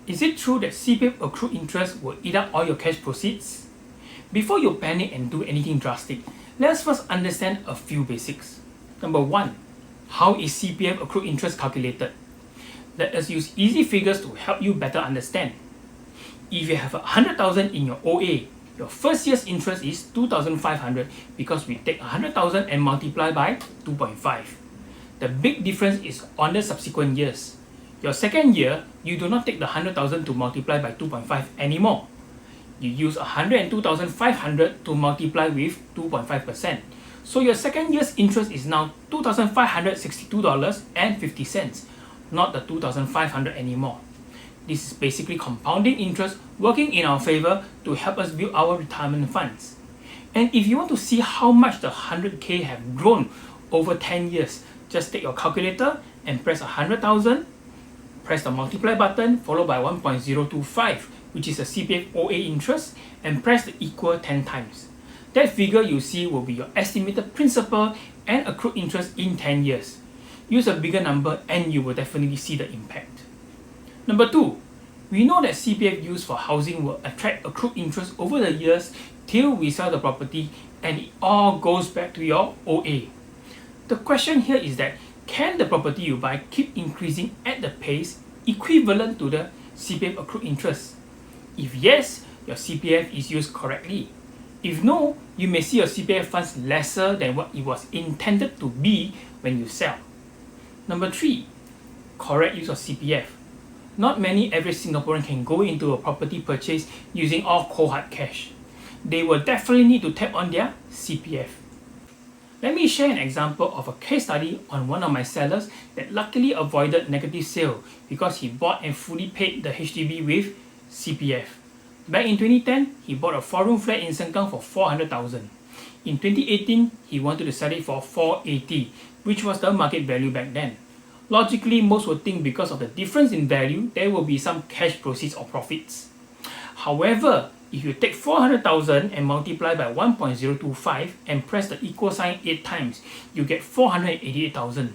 Is it true that CPF accrued interest will eat up all your cash proceeds? Before you panic and do anything drastic, let's first understand a few basics. Number 1. How is CPF accrued interest calculated? Let us use easy figures to help you better understand. If you have 100,000 in your OA, your first year's interest is 2,500 because we take 100,000 and multiply by 2.5. The big difference is on the subsequent years. Your second year, you do not take the 100,000 to multiply by 2.5 anymore. You use 102,500 to multiply with 2.5%. So your second year's interest is now $2,562.50, not the 2,500 anymore. This is basically compounding interest working in our favor to help us build our retirement funds. And if you want to see how much the 100k have grown over 10 years, just take your calculator and press 100,000, press the multiply button followed by 1.025, which is the CPF OA interest, and press the equal 10 times. That figure you see will be your estimated principal and accrued interest in 10 years. Use a bigger number and you will definitely see the impact. Number 2, we know that CPF used for housing will attract accrued interest over the years till we sell the property, and it all goes back to your OA. The question here is that, can the property you buy keep increasing at the pace equivalent to the CPF accrued interest? If yes, your CPF is used correctly. If no, you may see your CPF funds lesser than what it was intended to be when you sell. Number 3, correct use of CPF. Not many average Singaporean can go into a property purchase using all cold hard cash. They will definitely need to tap on their CPF. Let me share an example of a case study on one of my sellers that luckily avoided negative sale because he bought and fully paid the HDB with CPF. Back in 2010, he bought a 4-room flat in Sengkang for 400,000. In 2018, he wanted to sell it for 480, which was the market value back then. Logically, most would think because of the difference in value, there will be some cash proceeds or profits. However, if you take 400,000 and multiply by 1.025 and press the equal sign 8 times, you get 488,000.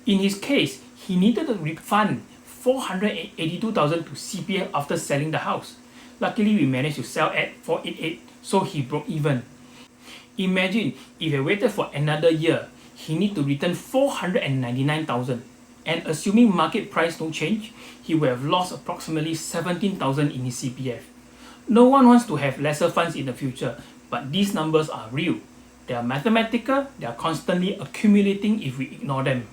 In his case, he needed to refund 482,000 to CPF after selling the house. Luckily, we managed to sell at 488, so he broke even. Imagine if he waited for another year, he need to return 499,000. And assuming market price no change, he would have lost approximately 17,000 in his CPF. No one wants to have lesser funds in the future, but these numbers are real. They are mathematical, they are constantly accumulating if we ignore them.